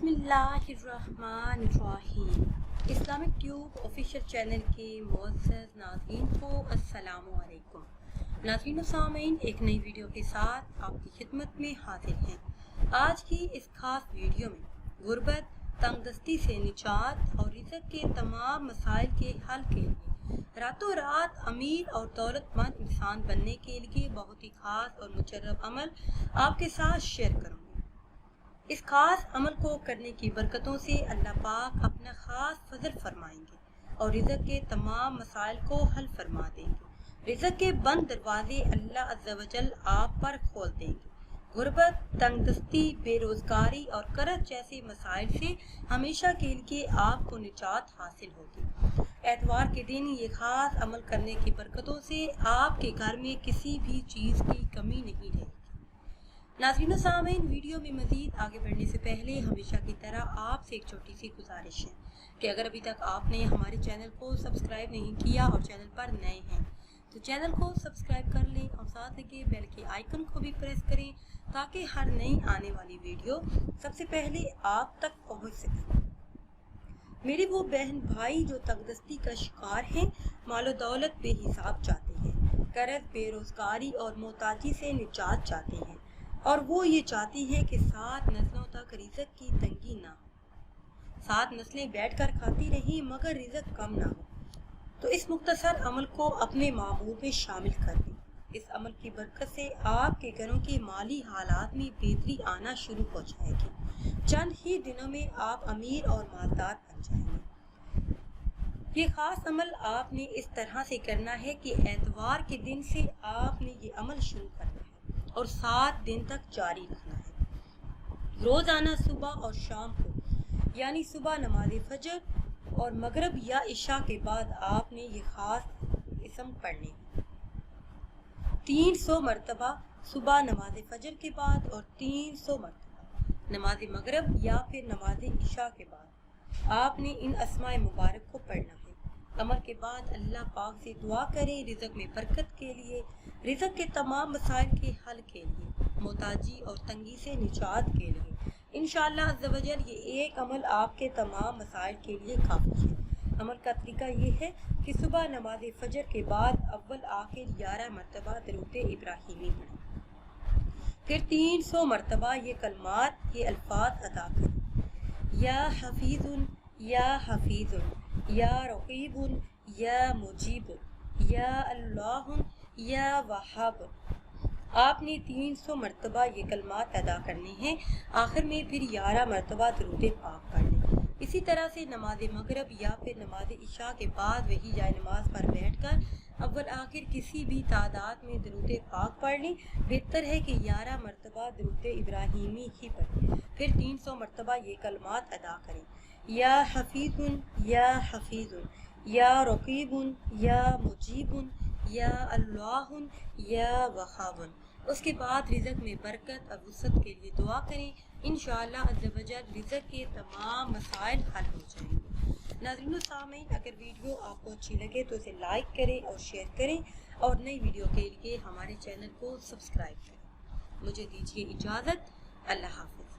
बिस्मिल्लाहिर्रहमानिर्रहीम। Islamic tube official channel के मुअज़्ज़ज़ नाज़रीन को अस्सलामु अलैकुम। नाज़रीन व सामीन, एक नई वीडियो के साथ आपकी खिदमत में हाजिर हैं। आज की इस खास वीडियो में गुर्बत, तंगदस्ती से निजात और रिज़्क़ के तमाम मसाइल के हल के लिए रातों रात अमीर और दौलतमंद इंसान बनने के लिए बहुत ही खास और मुजर्रब अमल आपके साथ शेयर करूँगी। इस खास अमल को करने की बरकतों से अल्लाह पाक अपना खास फजल फरमाएंगे और रिज़्क़ के तमाम मसाइल को हल फरमा देंगे। रिज़्क़ के बंद दरवाजे अल्लाह अज़्ज़ा वजल आप पर खोल देंगे। गुर्बत, तंगदस्ती, बेरोजगारी और कर्ज जैसे मसाइल से हमेशा के लिए आपको निजात हासिल होगी। एतवार के दिन ये खास अमल करने की बरकतों से आपके घर में किसी भी चीज़ की कमी नहीं रहेगी। नाज़रीन सामीन, वीडियो में मज़ीद आगे बढ़ने से पहले हमेशा की तरह आपसे एक छोटी सी गुजारिश है कि अगर अभी तक आपने हमारे चैनल को सब्सक्राइब नहीं किया और चैनल पर नए हैं तो चैनल को सब्सक्राइब कर लें और साथ लगे बेल के आइकन को भी प्रेस करें ताकि हर नई आने वाली वीडियो सबसे पहले आप तक पहुंच सके। मेरे वो बहन भाई जो तंगदस्ती का शिकार हैं, मालो दौलत बेहिसाब चाहते हैं, कर्ज, बेरोजगारी और मोहताजी से निजात चाहते हैं और वो ये चाहती है कि 7 नस्लों तक रिज़्क़ की तंगी ना हो, 7 नस्लें बैठकर खाती रही मगर रिज़्क़ कम ना हो। तो इस मुख्तसर अमल को अपने मामूल में शामिल कर लें। इस अमल की बरकत से आपके घरों के माली हालात में बेहतरी आना शुरू हो जाएगी। चंद ही दिनों में आप अमीर और मालदार बन जाएंगे। ये खास अमल आपने इस तरह से करना है कि एतवार के दिन से आपने ये अमल शुरू करना है और 7 दिन तक जारी रखना है। रोजाना सुबह और शाम को, यानी सुबह नमाज फजर और मगरिब या इशा के बाद आपने ये खास इसम पढ़ने हैं। 300 मरतबा सुबह नमाज फजर के बाद और 300 मरतबा नमाज मगरिब या फिर नमाज इशा के बाद आपने इन अस्माए मुबारक को पढ़ना है। अमल के बाद अल्लाह पाक से दुआ करें रिज़्क़ में बरकत के लिए, रिज़्क़ के तमाम मसाइल के हल के लिए, मोहताजी और तंगी से निजात के लिए। इंशाअल्लाह अज़्ज़ा वजल ये एक अमल आपके तमाम मसाइल के लिए काफ़ी है। अमल का तरीका ये है कि सुबह नमाज फजर के बाद अव्वल आखिर 11 मरतबा दरूद इब्राहिमी पढ़ें, फिर 300 मरतबा ये कलमात, ये अल्फाज अदा करें। या हफीजुन, या हफीजुन, या रकीबुन, या मुजीबुन, या अल्लाहुन, या वहाबुन। आपने 300 मरतबा ये कलमात अदा करने हैं। आखिर में फिर 11 मरतबा दरूद पाक पढ़ लें। इसी तरह से नमाज मगरिब या फिर नमाज इशा के बाद वही जाए नमाज पर बैठकर अव्वल आखिर किसी भी तादाद में दरूद पाक पढ़ लें। बेहतर है कि 11 मरतबा दरूद इब्राहिमी ही पढ़ें, फिर 300 मरतबा ये कलमात अदा करें। या हफीजुन, या हफीजुन, या रकीबुन, या मुजीबुन, या अल्लाहुन, या वहाबुन। उसके बाद रिज़्क़ में बरकत और वुसअत के लिए दुआ करें। इंशाअल्लाह अज़्ज़ा वजल रिज़्क़ के तमाम मसाइल हल हो जाएंगे। नाज़रीन सामीन, अगर वीडियो आपको अच्छी लगे तो इसे लाइक करें और शेयर करें और नई वीडियो के लिए हमारे चैनल को सब्सक्राइब करें। मुझे दीजिए इजाज़त। अल्लाह हाफ़िज़।